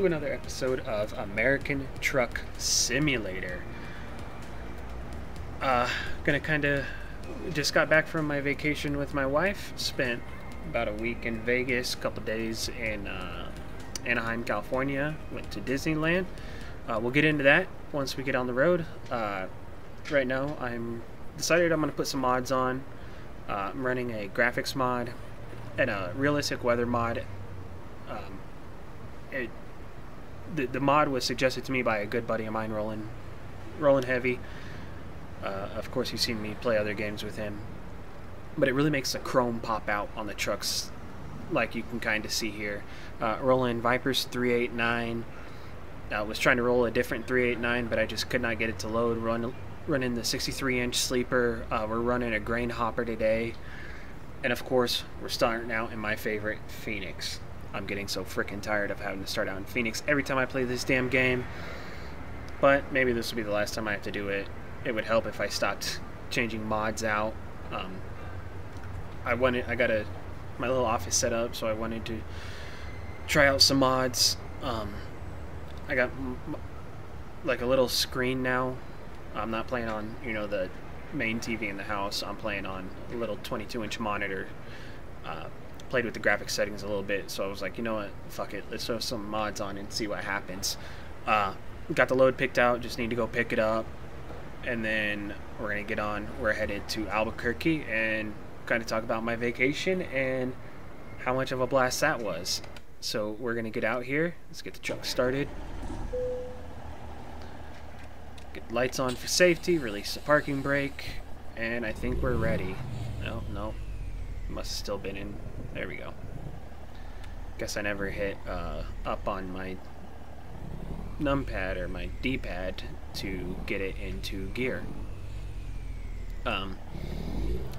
to another episode of American Truck Simulator. Gonna kinda just got back from my vacation with my wife. Spent about a week in Vegas, a couple days in Anaheim, California. Went to Disneyland. We'll get into that once we get on the road. Right now I'm decided I'm gonna put some mods on. I'm running a graphics mod and a realistic weather mod. The mod was suggested to me by a good buddy of mine, Rollin' Heavy. Of course, you've seen me play other games with him, but it really makes the chrome pop out on the trucks, like you can kind of see here. Rolling Vipers 389. I was trying to roll a different 389, but I just could not get it to load. Running the 63-inch sleeper. We're running a grain hopper today, and of course, we're starting out in my favorite, Phoenix. I'm getting so freaking tired of having to start out in Phoenix every time I play this damn game. But maybe this will be the last time I have to do it. It would help if I stopped changing mods out. I got my little office set up, so I wanted to try out some mods. I got like a little screen now. I'm not playing on, the main TV in the house. I'm playing on a little 22-inch monitor. Played with the graphics settings a little bit, so I was like, you know what, fuck it, let's throw some mods on and see what happens. Got the load picked out, just need to go pick it up, and then we're gonna get on. We're headed to Albuquerque and kind of talk about my vacation and how much of a blast that was. So we're gonna get out here. Let's get the truck started, get lights on for safety, release the parking brake, and I think we're ready. No, must have still been in. There we go. Guess I never hit up on my numpad or my D-pad to get it into gear.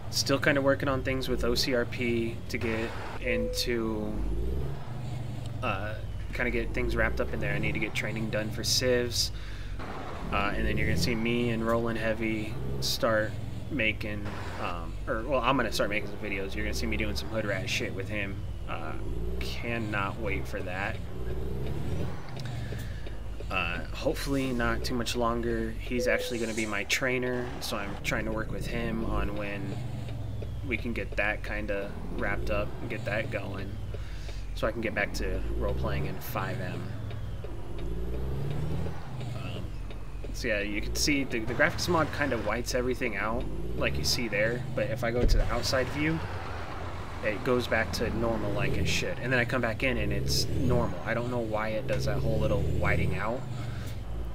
Still kind of working on things with OCRP to get into kind of get things wrapped up in there. I need to get training done for civs, and then you're gonna see me and Rollin' Heavy start making I'm gonna start making some videos. You're gonna see me doing some hood rat shit with him. Cannot wait for that. Hopefully not too much longer. He's actually gonna be my trainer, so I'm trying to work with him on when we can get that kind of wrapped up and get that going, so I can get back to role playing in 5M. So yeah, you can see the graphics mod kind of whites everything out, like you see there, but if I go to the outside view, it goes back to normal like it should. And then I come back in and it's normal. I don't know why it does that whole little whiting out,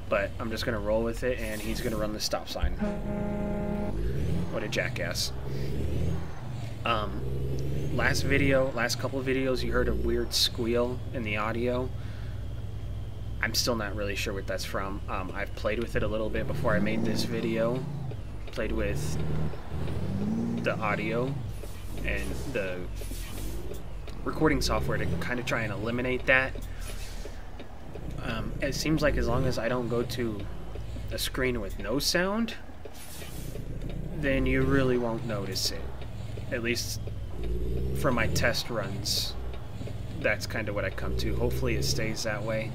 but I'm just going to roll with it, and he's going to run the stop sign. What a jackass. Last couple of videos, you heard a weird squeal in the audio. I'm still not really sure what that's from. I've played with it a little bit before I made this video. Played with the audio and the recording software to kind of try and eliminate that. It seems like as long as I don't go to a screen with no sound, then you really won't notice it. At least for my test runs, that's kind of what I come to. Hopefully it stays that way.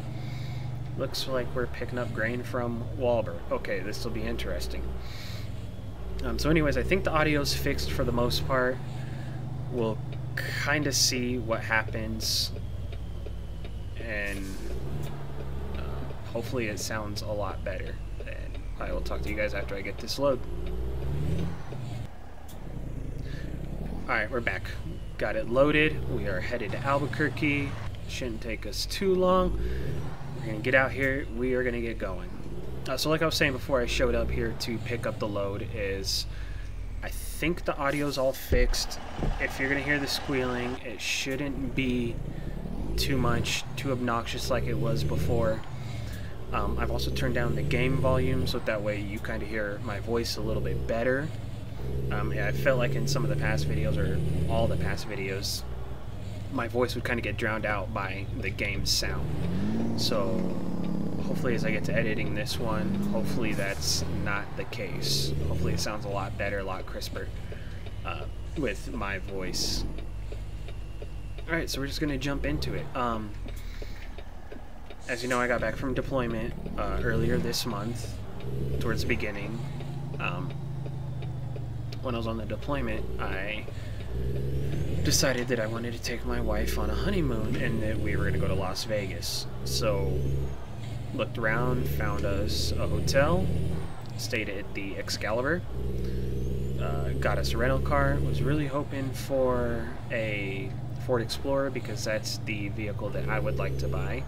Looks like we're picking up grain from Walber. Okay, this will be interesting. So anyways, I think the audio's fixed for the most part. We'll kind of see what happens, and hopefully it sounds a lot better. And I will talk to you guys after I get this load. Alright, we're back. Got it loaded. We are headed to Albuquerque. Shouldn't take us too long. We're going to get out here. We are going to get going. So like I was saying before I showed up here to pick up the load, is I think the audio's all fixed. If you're going to hear the squealing, it shouldn't be too obnoxious like it was before. I've also turned down the game volume, so that way you kind of hear my voice a little bit better. I felt like in some of the past videos, or all the past videos, my voice would kind of get drowned out by the game's sound. So hopefully as I get to editing this one, hopefully that's not the case. Hopefully it sounds a lot better, a lot crisper with my voice. Alright, so we're just going to jump into it. as you know, I got back from deployment earlier this month, towards the beginning. When I was on the deployment, I decided that I wanted to take my wife on a honeymoon and that we were going to go to Las Vegas. So, looked around, found us a hotel, stayed at the Excalibur, got us a rental car, was really hoping for a Ford Explorer because that's the vehicle that I would like to buy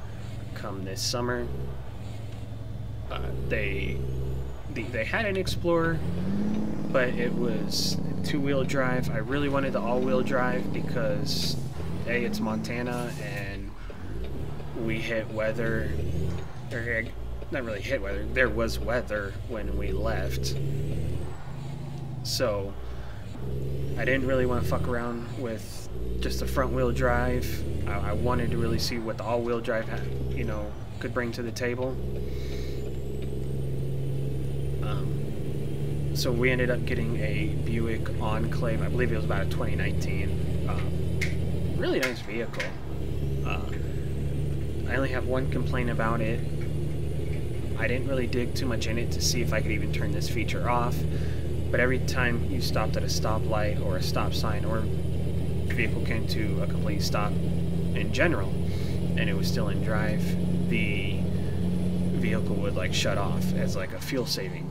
come this summer. They had an Explorer, but it was two-wheel drive. I really wanted the all-wheel drive because A, it's Montana and we hit weather, or not really hit weather, there was weather when we left. So I didn't really want to fuck around with just a front-wheel drive. I wanted to really see what the all-wheel drive had, you know, could bring to the table. So we ended up getting a Buick Enclave. I believe it was about a 2019. Really nice vehicle. I only have one complaint about it. I didn't really dig too much in it to see if I could even turn this feature off. But every time you stopped at a stoplight or a stop sign, or the vehicle came to a complete stop in general, and it was still in drive, the vehicle would like shut off as like a fuel saving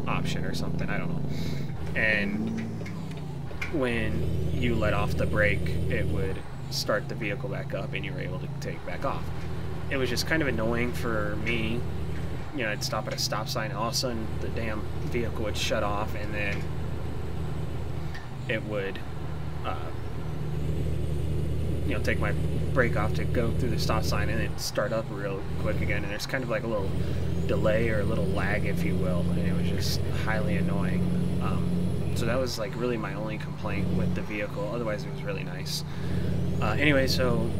option or something, I don't know. And when you let off the brake, it would start the vehicle back up and you were able to take back off. It was just kind of annoying for me. You know, I'd stop at a stop sign and all of a sudden the damn vehicle would shut off, and then it would you know, take my brake off to go through the stop sign and then start up real quick again, and there's kind of like a little delay or a little lag, if you will, and it was just highly annoying. So that was like really my only complaint with the vehicle. Otherwise it was really nice. Anyway, so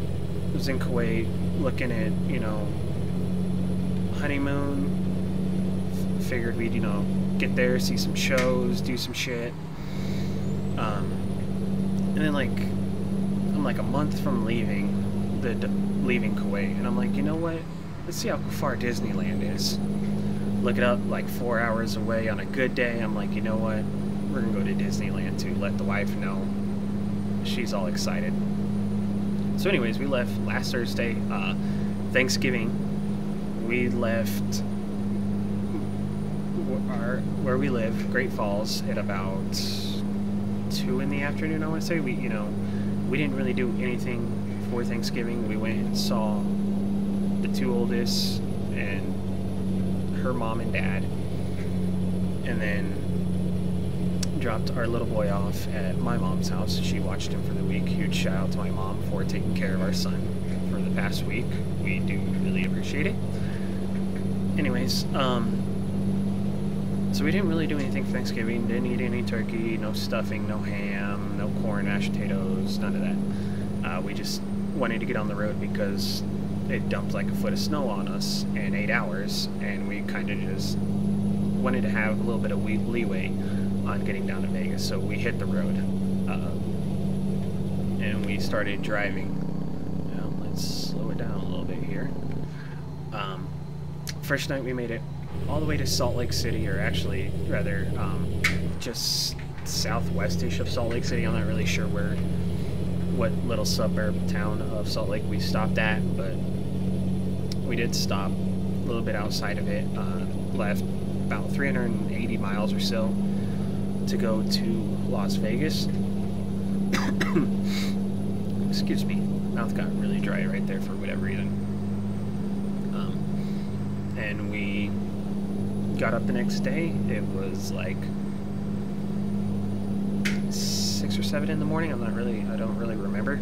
I was in Kuwait looking at, you know, honeymoon. Figured we'd, you know, get there, see some shows, do some shit. And then like I'm like a month from leaving Kuwait, and I'm like, you know what? Let's see how far Disneyland is. Look it up, like 4 hours away on a good day. I'm like, you know what? We're gonna go to Disneyland too. Let the wife know. She's all excited. So anyways, we left last Thursday, Thanksgiving. We left where we live, Great Falls, at about 2 in the afternoon, I want to say. We didn't really do anything for Thanksgiving. We went and saw the two oldest and her mom and dad, and then dropped our little boy off at my mom's house. She watched him for the week. Huge shout out to my mom for taking care of our son for the past week. We do really appreciate it. Anyways, so we didn't really do anything for Thanksgiving. Didn't eat any turkey, no stuffing, no ham, no corn, mashed potatoes, none of that. We just wanted to get on the road because it dumped like a foot of snow on us in 8 hours, and we kind of just wanted to have a little bit of leeway on getting down to Vegas. So we hit the road, and we started driving. Now, let's slow it down a little bit here. First night we made it all the way to Salt Lake City, or actually rather just southwestish of Salt Lake City. I'm not really sure what little suburb town of Salt Lake we stopped at, but we did stop a little bit outside of it. Left about 380 miles or so to go to Las Vegas. Excuse me, mouth got really dry right there for whatever reason. And we got up the next day. It was like 6 or 7 in the morning. I don't really remember.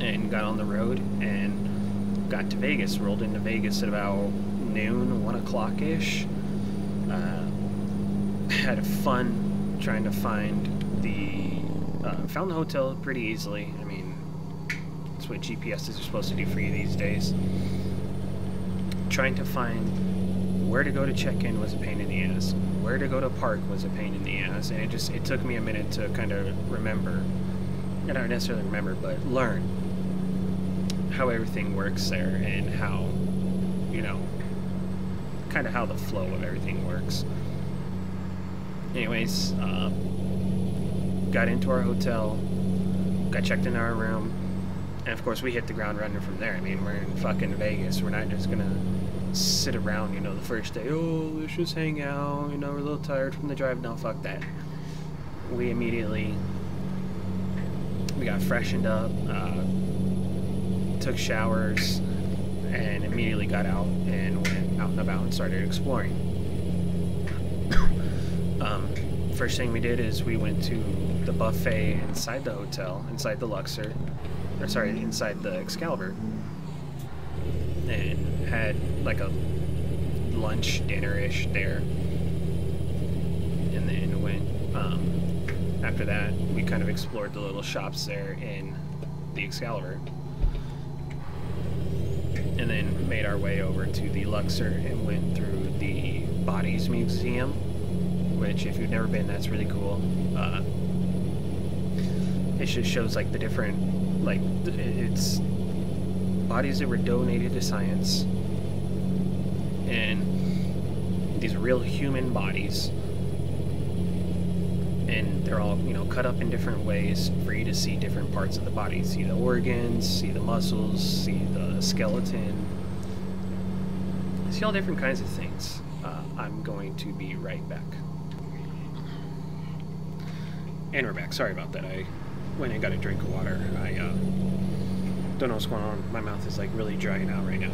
And got on the road and got to Vegas. Rolled into Vegas at about noon, 1 o'clock ish. Had fun trying to find found the hotel pretty easily. I mean, that's what GPSs are supposed to do for you these days. Trying to find where to go to check in was a pain in the ass. Where to go to park was a pain in the ass, and it took me a minute to kind of remember, not necessarily remember, but learn how everything works there and how, you know, kind of how the flow of everything works. Anyways, got into our hotel, got checked into our room, and of course we hit the ground running from there. I mean, we're in fucking Vegas. We're not just gonna sit around, you know, the first day. Oh, let's just hang out. You know, we're a little tired from the drive. No, fuck that. We got freshened up, took showers, and immediately got out and went out and about and started exploring. First thing we did is we went to the buffet inside the hotel, inside the Luxor, or sorry, inside the Excalibur, and had like a lunch, dinner-ish there. And then went, after that, we kind of explored the little shops there in the Excalibur. And then made our way over to the Luxor and went through the Bodies Museum, which, if you've never been, that's really cool. It just shows like the different, like, it's bodies that were donated to science, and these real human bodies, and they're all, you know, cut up in different ways for you to see different parts of the body. See the organs, see the muscles, see the skeleton, see all different kinds of things. I'm going to be right back. And we're back. Sorry about that. I went and got a drink of water. I don't know what's going on. My mouth is like really drying out right now,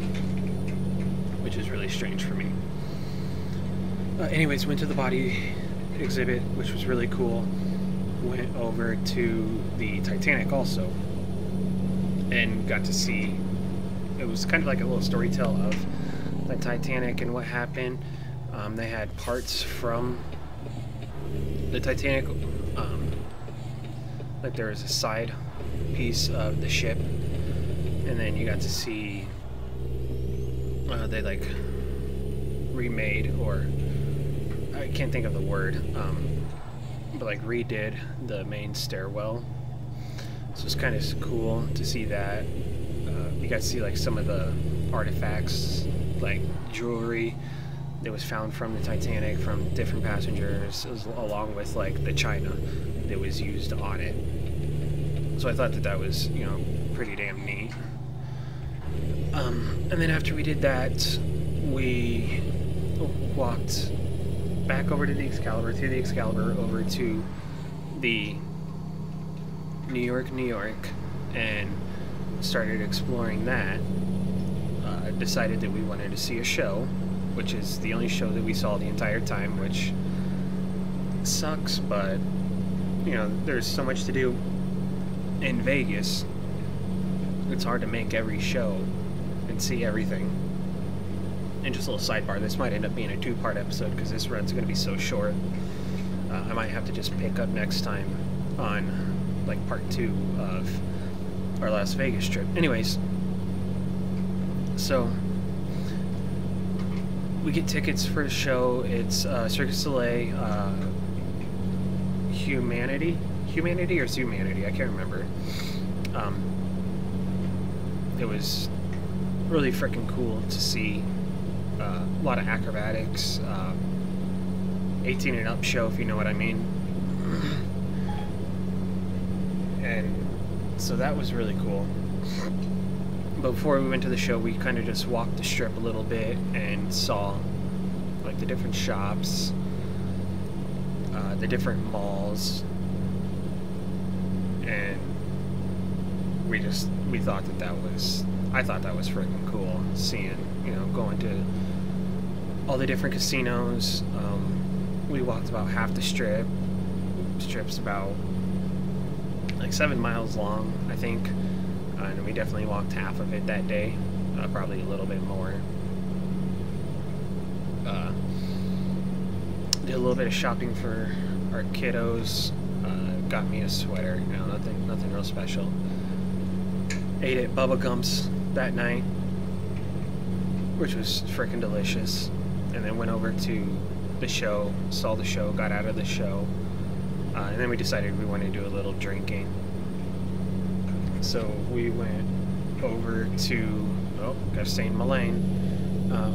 which is really strange for me. Anyways, went to the body exhibit, which was really cool. Went over to the Titanic also, and got to see, it was kind of like a little story tell of the Titanic and what happened. They had parts from the Titanic, like there was a side piece of the ship, and then you got to see they like remade, or I can't think of the word, but like redid the main stairwell. So it's kind of cool to see that. You got to see like some of the artifacts, like jewelry that was found from the Titanic from different passengers, along with like the china that was used on it. So I thought that that was, you know, pretty damn neat. And then after we did that, we walked back over to the Excalibur, through the Excalibur, over to the New York, and started exploring that. Decided that we wanted to see a show, which is the only show that we saw the entire time, which sucks, but, you know, there's so much to do in Vegas. It's hard to make every show and see everything. And just a little sidebar, this might end up being a 2-part episode because this run's going to be so short. I might have to just pick up next time on like part 2 of our Las Vegas trip. Anyways, so we get tickets for the show. It's Cirque du Soleil, Humanity or Zumanity, I can't remember. It was really freaking cool to see. A lot of acrobatics, 18 and up show, if you know what I mean. And so that was really cool. But before we went to the show, we kind of just walked the strip a little bit and saw like the different shops, the different malls, and we thought that was, I thought that was freaking cool, seeing, you know, going to all the different casinos. We walked about half the strip. Strip's about like 7 miles long, I think, and we definitely walked half of it that day, probably a little bit more. Did a little bit of shopping for our kiddos. Got me a sweater, you know, nothing real special. Ate at Bubba Gump's that night, which was freaking delicious. And then went over to the show, saw the show, got out of the show, and then we decided we wanted to do a little drinking. So we went over to, oh, gotta stay in my lane.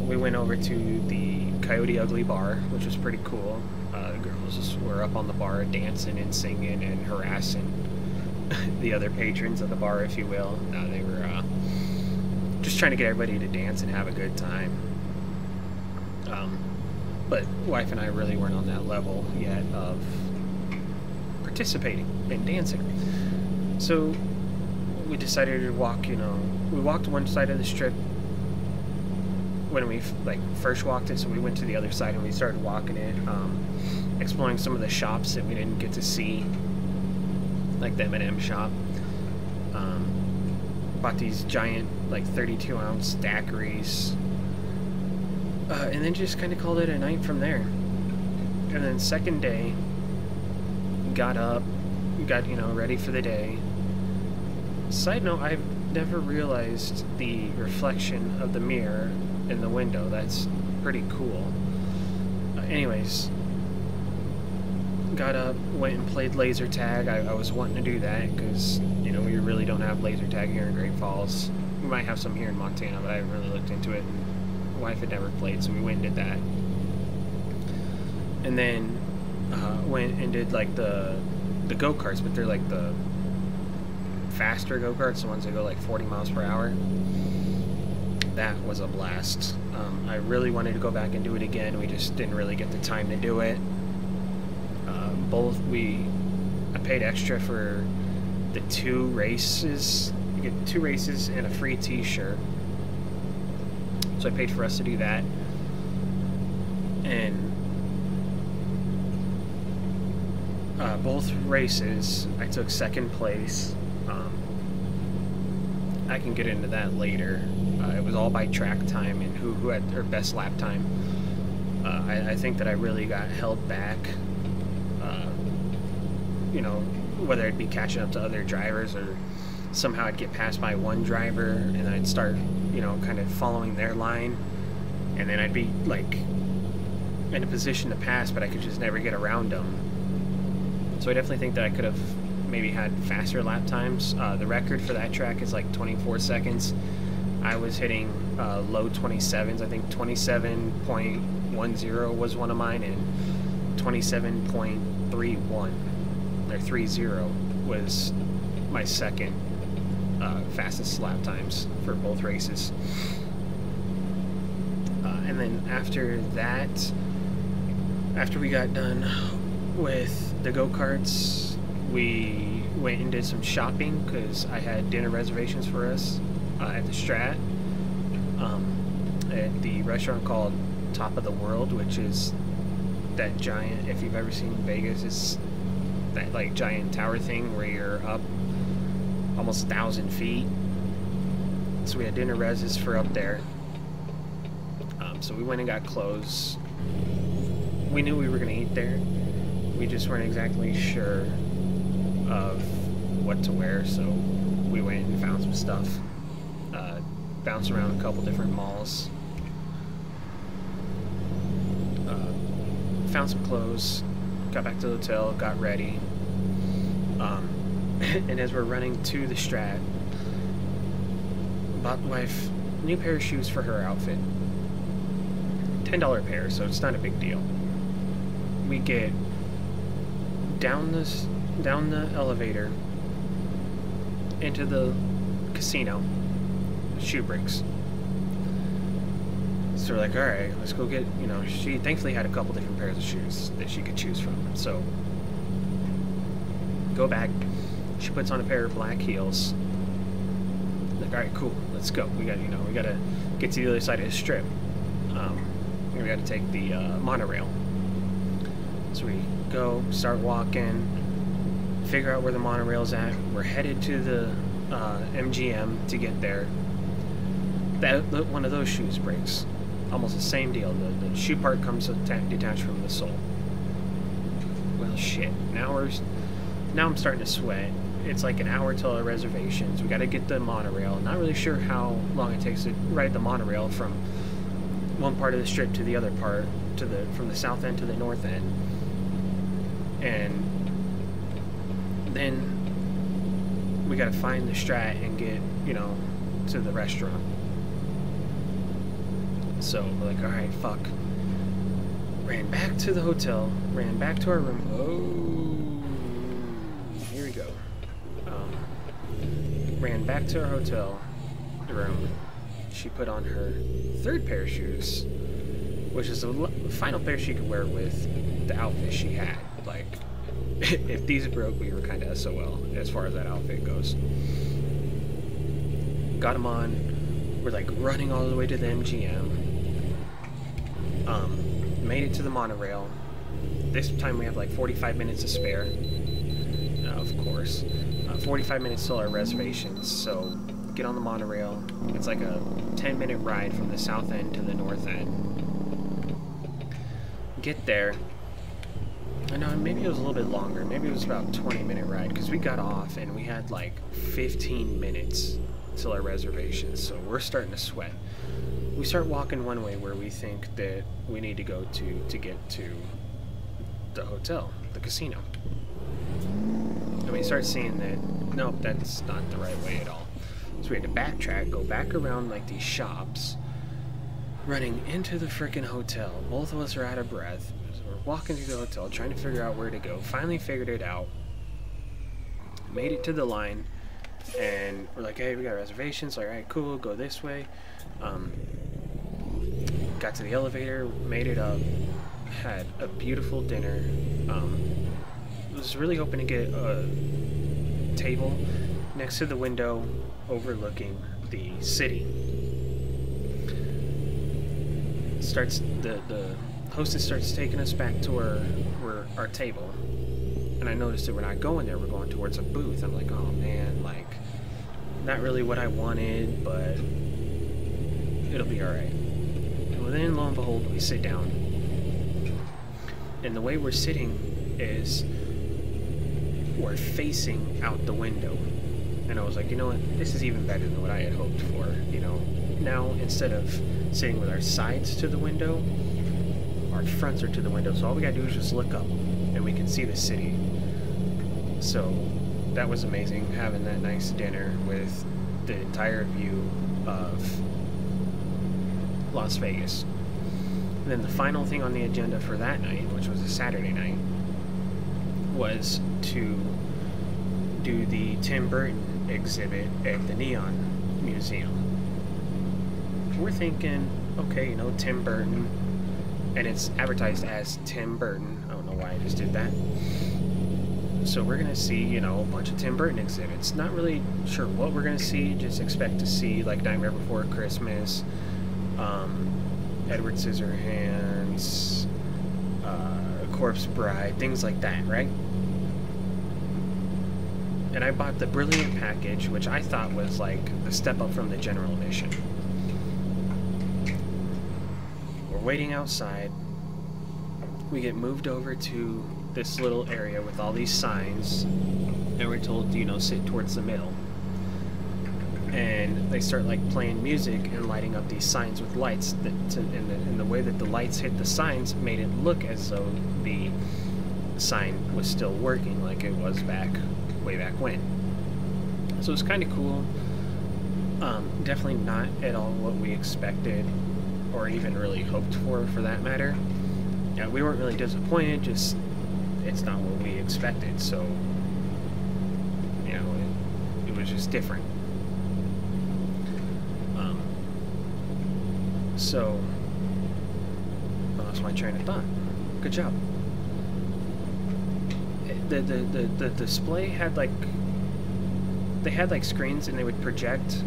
We went over to the Coyote Ugly bar, which was pretty cool. The girls just were up on the bar dancing and singing and harassing the other patrons of the bar, if you will. They were just trying to get everybody to dance and have a good time. But wife and I really weren't on that level yet of participating in dancing. So we decided to walk, we walked one side of the strip when we first walked it, so we went to the other side and we started walking it, exploring some of the shops that we didn't get to see, like the M&M shop. Bought these giant 32-ounce daiquiris, and then just kind of called it a night from there. And then second day, got up, got ready for the day. Side note, I've never realized the reflection of the mirror in the window. That's pretty cool. Anyways, got up, went and played laser tag. I was wanting to do that because we really don't have laser tag here in Great Falls. We might have some here in Montana, but I haven't really looked into it. My wife had never played, so we went and did that. And then went and did the go-karts, but they're the faster go-karts, the ones that go 40 miles per hour. That was a blast. I really wanted to go back and do it again. We just didn't really get the time to do it. I paid extra for the 2 races. You get 2 races and a free t-shirt. So I paid for us to do that. And both races, I took second place. I can get into that later. It was all by track time and who had their best lap time. I think that I really got held back. Whether it'd be catching up to other drivers or somehow I'd get passed by one driver and then I'd start, kind of following their line, and then I'd be in a position to pass, but I could just never get around them. So I definitely think that I could have maybe had faster lap times. The record for that track is 24 seconds. I was hitting low 27s. I think 27.10 was one of mine, and 27.31 or 30 was my second fastest lap times for both races. And then after that, after we got done with the go-karts, we went and did some shopping because I had dinner reservations for us at the Strat, at the restaurant called Top of the World, which is that giant, if you've ever seen Vegas, it's that giant tower thing where you're up almost 1,000 feet. So we had dinner reses for up there. So we went and got clothes. We knew we were going to eat there. We just weren't exactly sure of what to wear, so we went and found some stuff. Bounced around a couple different malls. Found some clothes. Got back to the hotel, got ready. And as we're running to the Strat, bought my wife a new pair of shoes for her outfit. $10 pair, so it's not a big deal. We get down the elevator into the casino. Shoe breaks. So we're all right, let's go get, she thankfully had a couple different pairs of shoes that she could choose from. So go back. She puts on a pair of black heels. All right, cool, let's go. We got to get to the other side of the strip. We got to take the monorail. So we go, start walking, figure out where the monorail's at. We're headed to the MGM to get there. One of those shoes breaks. Almost the same deal. The shoe part comes detached from the sole. Well, shit. Now I'm starting to sweat. It's an hour till our reservations. We got to get the monorail. Not really sure how long it takes to ride the monorail from one part of the strip to the other part, from the south end to the north end. And then we got to find the Strat and get to the restaurant. So we're like, all right, fuck. Ran back to the hotel, ran back to our room. Oh, here we go. Ran back to our hotel room. She put on her third pair of shoes, which is the final pair she could wear with the outfit she had. Like, if these broke, we were kind of SOL as far as that outfit goes. Got them on. We're like running all the way to the MGM. Made it to the monorail. This time we have like 45 minutes to spare. Of course. 45 minutes till our reservations. So get on the monorail. It's like a 10-minute ride from the south end to the north end. Get there. I know, maybe it was a little bit longer. Maybe it was about a 20-minute ride, because we got off and we had like 15 minutes till our reservations. So we're starting to sweat. We start walking one way where we think that we need to go to get to the hotel, the casino. And we start seeing that, nope, that's not the right way at all. So we had to backtrack, go back around like these shops, running into the frickin' hotel. Both of us are out of breath. So we're walking through the hotel, trying to figure out where to go. Finally figured it out. Made it to the line, and we're like, hey, we got reservations. Like, all right, cool, go this way. Got to the elevator, made it up, had a beautiful dinner. Was really hoping to get a table next to the window overlooking the city. The hostess starts taking us back to our table, and I noticed that we're not going there, we're going towards a booth. I'm like, oh man, like, not really what I wanted, but it'll be alright. And then lo and behold, we sit down, and the way we're sitting is we're facing out the window. And I was like, you know what, this is even better than what I had hoped for. You know, now instead of sitting with our sides to the window, our fronts are to the window, so all we gotta do is just look up and we can see the city. So that was amazing, having that nice dinner with the entire view of Las Vegas. And then the final thing on the agenda for that night, which was a Saturday night, was to do the Tim Burton exhibit at the Neon Museum. We're thinking, okay, you know, Tim Burton, and it's advertised as Tim Burton. I don't know why I just did that. So we're gonna see, you know, a bunch of Tim Burton exhibits. Not really sure what we're gonna see, just expect to see like Nightmare Before Christmas, Edward Scissorhands, Corpse Bride, things like that, right? And I bought the Brilliant package, which I thought was like the step up from the general admission. We're waiting outside. We get moved over to this little area with all these signs, and we're told, you know, sit towards the middle. And they start like playing music and lighting up these signs with lights. And the way that the lights hit the signs made it look as though the sign was still working, like it was way back when. So it's kind of cool. Definitely not at all what we expected, or even really hoped for that matter. Yeah, we weren't really disappointed, just it's not what we expected, so you know, it was just different. So I lost my train of thought. Good job. The display had like, they had like screens, and they would project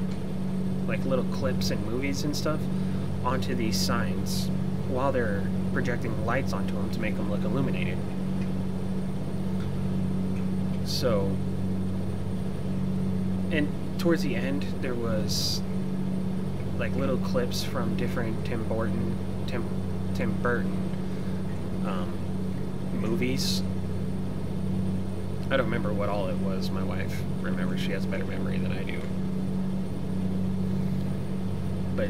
like little clips and movies and stuff onto these signs while they're projecting lights onto them to make them look illuminated. So, and towards the end there was like little clips from different Tim Burton movies. I don't remember what all it was. My wife remembers. She has better memory than I do. But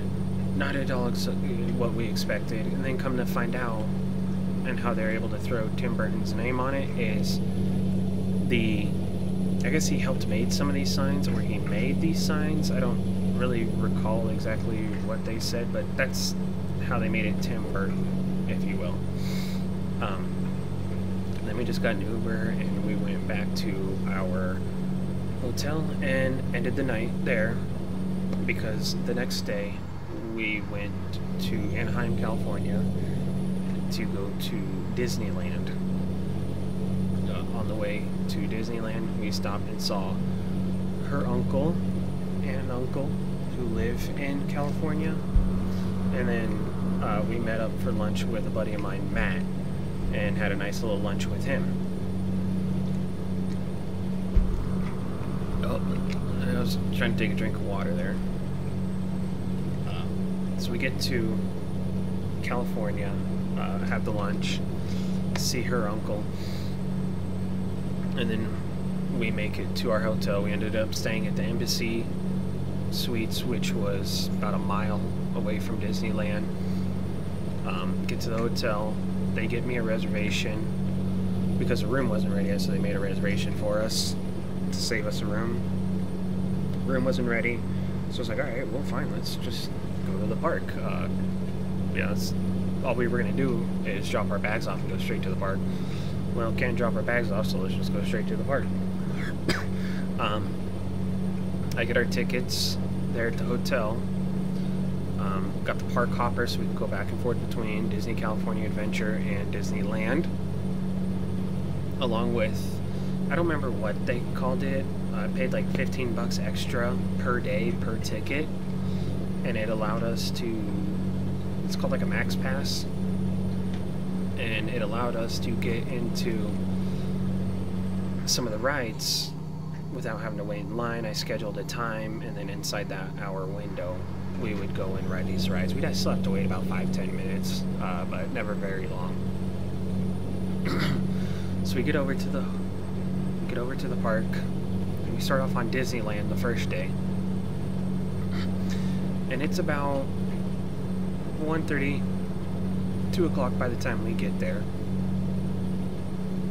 not at all what we expected. And then come to find out, and how they're able to throw Tim Burton's name on it is I guess he helped make some of these signs, or he made these signs. I don't really recall exactly what they said, but that's how they made it Tim Burton, if you will. Then we just got an Uber and we went back to our hotel and ended the night there, because the next day we went to Anaheim, California to go to Disneyland. On the way to Disneyland, we stopped and saw her uncle and uncle who live in California, and then we met up for lunch with a buddy of mine, Matt, and had a nice little lunch with him. Oh, I was trying to take a drink of water there. So we get to California, have the lunch, see her uncle, and then we make it to our hotel. We ended up staying at the Embassy Suites, which was about a mile away from Disneyland. Get to the hotel. They get me a reservation because the room wasn't ready yet, so they made a reservation for us to save us a room. Room wasn't ready, so I was like, all right, well, fine, let's just go to the park. Yeah, that's all we were gonna do, is drop our bags off and go straight to the park. Well, can't drop our bags off, so let's just go straight to the park. I get our tickets there at the hotel. Got the park hopper, so we can go back and forth between Disney California Adventure and Disneyland. Along with, I don't remember what they called it. I paid like 15 bucks extra per day per ticket, and it allowed us to, it's called like a Max Pass, and it allowed us to get into some of the rides without having to wait in line. I scheduled a time, and then inside that hour window we would go and ride these rides. We'd still have to wait about 5-10 minutes, but never very long. So we get over to the park, and we start off on Disneyland the first day, and it's about 1:30, 2 o'clock by the time we get there.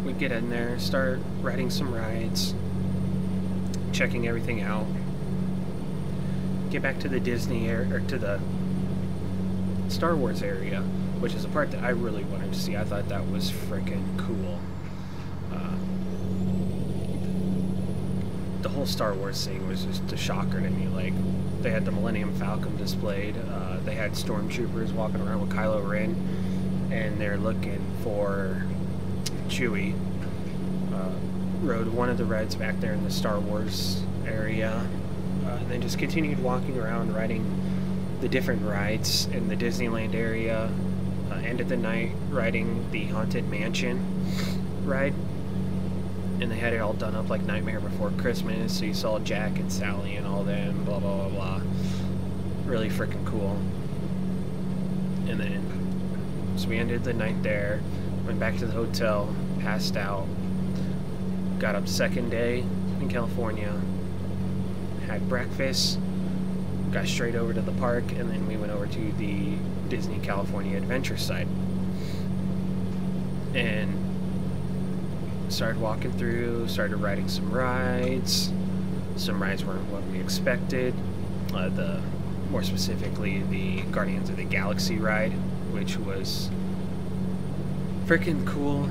We get in there, start riding some rides, checking everything out, get back to the Disney or to the Star Wars area, which is a part that I really wanted to see. I thought that was freaking cool. The whole Star Wars thing was just a shocker to me. Like, they had the Millennium Falcon displayed, they had stormtroopers walking around with Kylo Ren, and they're looking for Chewie. Rode one of the rides back there in the Star Wars area, and then just continued walking around riding the different rides in the Disneyland area. Ended the night riding the Haunted Mansion ride, and they had it all done up like Nightmare Before Christmas, so you saw Jack and Sally and all them, blah blah blah blah. Really freaking cool. And then, so we ended the night there, went back to the hotel, passed out, got up second day in California, had breakfast, got straight over to the park, and then we went over to the Disney California Adventure side and started walking through, started riding some rides. Some rides weren't what we expected. More specifically, the Guardians of the Galaxy ride, which was freaking cool.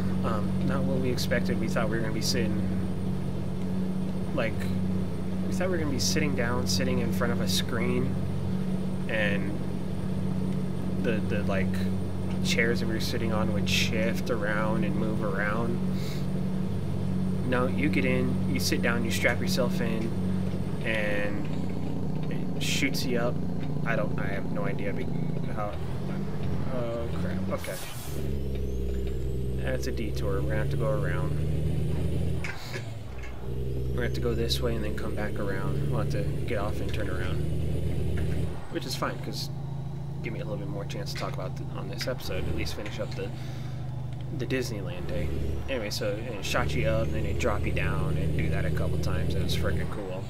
Not what we expected. We thought we were going to be sitting, like, we thought we were going to be sitting in front of a screen, and the like chairs that we were sitting on would shift around and move around. No, you get in, you sit down, you strap yourself in, and it shoots you up. I have no idea how. Oh crap! Okay, that's a detour. We're gonna have to go around. We're gonna have to go this way and then come back around. We'll have to get off and turn around, which is fine because give me a little bit more chance to talk about on this episode. At least finish up the Disneyland day. Anyway, so it shot you up, and then it dropped you down, and do that a couple times. It was freaking cool.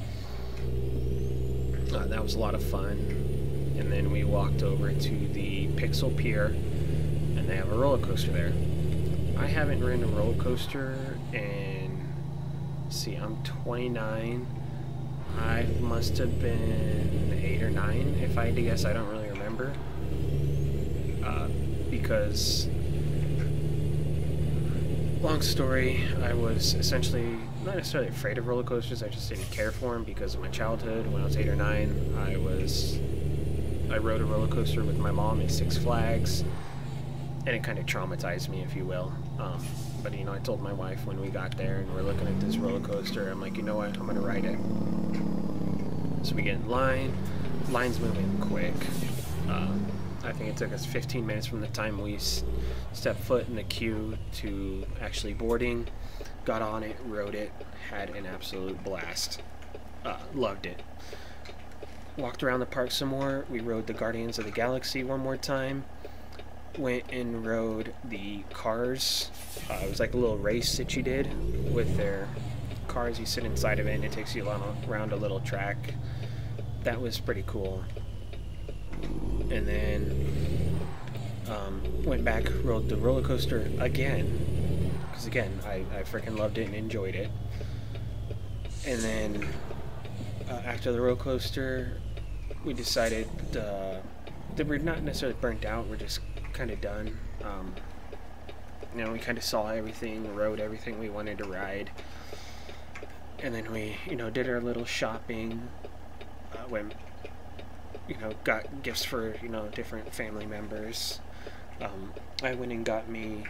That was a lot of fun. And then we walked over to the Pixel Pier, and they have a roller coaster there. I haven't ridden a roller coaster in, let's see, I'm 29, I must have been 8 or 9, if I had to guess. I don't really remember. Because, long story, I was essentially not necessarily afraid of roller coasters. I just didn't care for them because of my childhood. When I was 8 or 9, I rode a roller coaster with my mom at Six Flags, and it kind of traumatized me, if you will. But I told my wife when we got there and we're looking at this roller coaster, I'm like, you know what, I'm gonna ride it. So we get in line. Line's moving quick. I think it took us 15 minutes from the time we stepped foot in the queue to actually boarding. Got on it, rode it, had an absolute blast. Loved it. Walked around the park some more. We rode the Guardians of the Galaxy one more time. Went and rode the cars. It was like a little race that you did with their cars. You sit inside of it and it takes you around a little track. That was pretty cool. And then went back, rode the roller coaster again. Because again, I freaking loved it and enjoyed it. And then after the roller coaster, we decided that we're not necessarily burnt out. We're just kind of done. We kind of saw everything, rode everything we wanted to ride, and then we, did our little shopping. Went, got gifts for different family members. I went and got me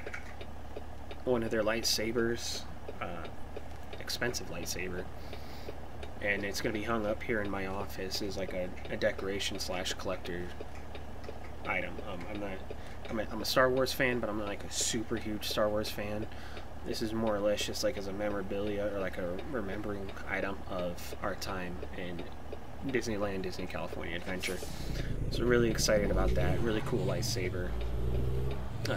one of their lightsabers, expensive lightsaber, and it's gonna be hung up here in my office as like a decoration / collector item. I'm a Star Wars fan, but I'm not like a super huge Star Wars fan. This is more or less just like as a memorabilia or like a remembering item of our time in Disneyland, Disney California Adventure. So really excited about that. Really cool lightsaber.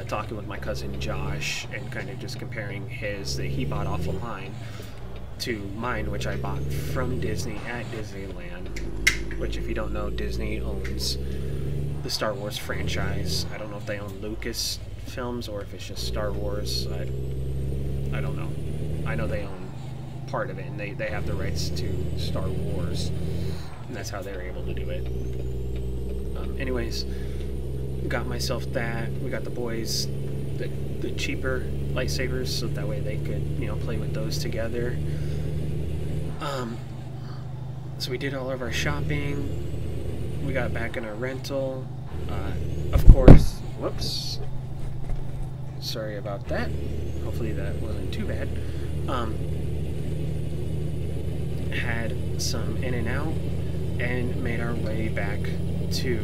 Talking with my cousin Josh and kind of just comparing his that he bought off a line to mine, which I bought from Disney at Disneyland, which if you don't know, Disney owns the Star Wars franchise. I don't know if they own Lucas Films or if it's just Star Wars. I don't know. I know they own part of it, and they have the rights to Star Wars, and that's how they're able to do it. Anyways, got myself that. We got the boys the cheaper lightsabers, so that way they could play with those together. So we did all of our shopping. We got back in our rental. Of course, whoops. Sorry about that. Hopefully that wasn't too bad. Had some In-N-Out and made our way back to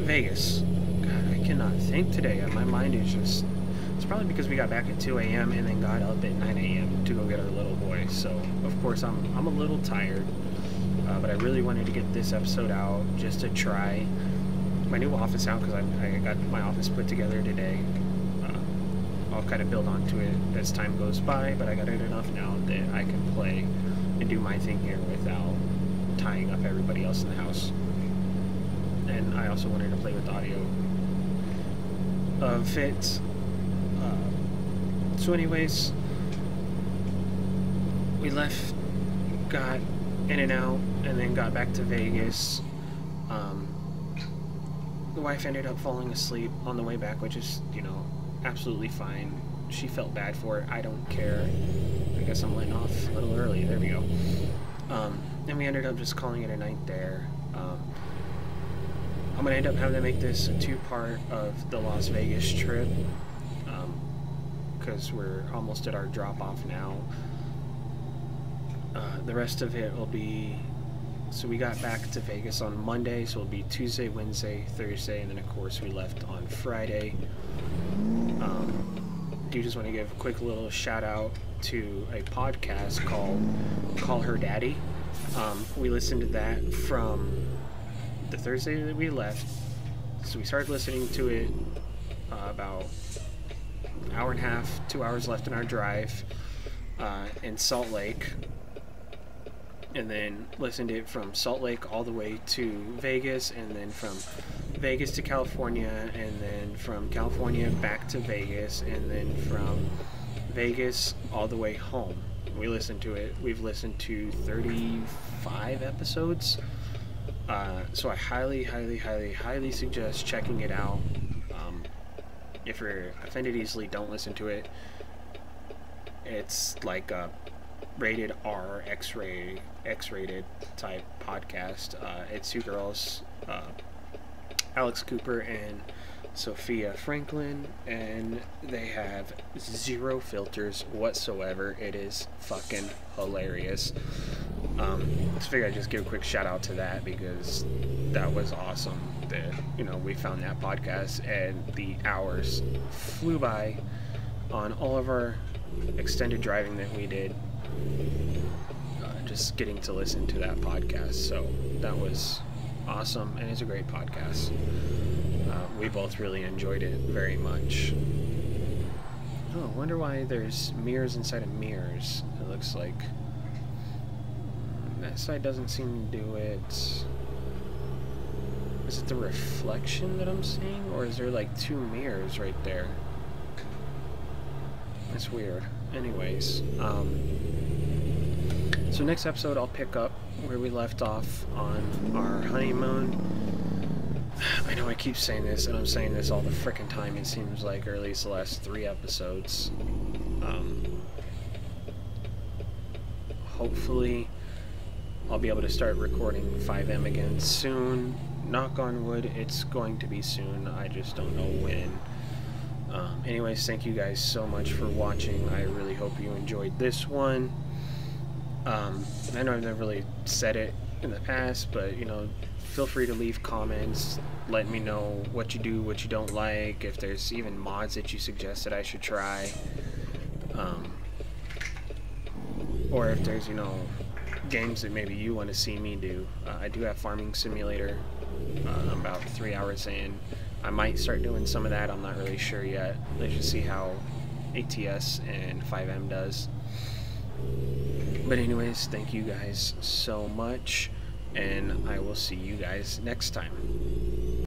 Vegas. God, I cannot think today. My mind is just... It's probably because we got back at 2 a.m. and then got up at 9 a.m. to go get our little boy. So, of course, I'm a little tired. But I really wanted to get this episode out just to try my new office out, because I got my office put together today. I'll kind of build onto it as time goes by, but I got it enough now that I can play and do my thing here without tying up everybody else in the house. And I also wanted to play with audio of it. So anyways, we left, got In-N-Out, and then got back to Vegas. The wife ended up falling asleep on the way back, which is, absolutely fine. She felt bad for it. I don't care. I guess I'm letting off a little early. There we go. And we ended up just calling it a night there. I'm going to end up having to make this a 2-part of the Las Vegas trip, because we're almost at our drop-off now. The rest of it will be... So we got back to Vegas on Monday, so it'll be Tuesday, Wednesday, Thursday, and then of course we left on Friday. Do just want to give a quick little shout out to a podcast called Call Her Daddy. We listened to that from the Thursday that we left. So we started listening to it about an hour and a half, 2 hours left in our drive in Salt Lake. And then listened to it from Salt Lake all the way to Vegas, and then from Vegas to California, and then from California back to Vegas, and then from Vegas all the way home. We listened to it. We've listened to 35 episodes. So I highly suggest checking it out. If you're offended easily, don't listen to it. It's like a rated R, X-rated type podcast. It's two girls, Alex Cooper and Sophia Franklin, and they have zero filters whatsoever. It is fucking hilarious. I figured I'd just give a quick shout out to that because that was awesome. We found that podcast and the hours flew by on all of our extended driving that we did. Just getting to listen to that podcast, so that was awesome, and it's a great podcast. We both really enjoyed it very much. Oh, I wonder why there's mirrors inside of mirrors. It looks like that side doesn't seem to do it. Is it the reflection that I'm seeing, or is there like two mirrors right there? That's weird. Anyways, so next episode I'll pick up where we left off on our honeymoon. I know I keep saying this, and I'm saying this all the frickin' time, it seems like, or at least the last 3 episodes. Hopefully I'll be able to start recording 5M again soon. Knock on wood, it's going to be soon. I just don't know when. Anyways, thank you guys so much for watching. I really hope you enjoyed this one. I know I've never really said it in the past, but feel free to leave comments. Let me know what you do, what you don't like, if there's even mods that you suggest that I should try, or if there's games that maybe you want to see me do. I do have Farming Simulator. I'm about 3 hours in. I might start doing some of that. I'm not really sure yet. Let's just see how ATS and 5M does. But anyways, thank you guys so much, and I will see you guys next time.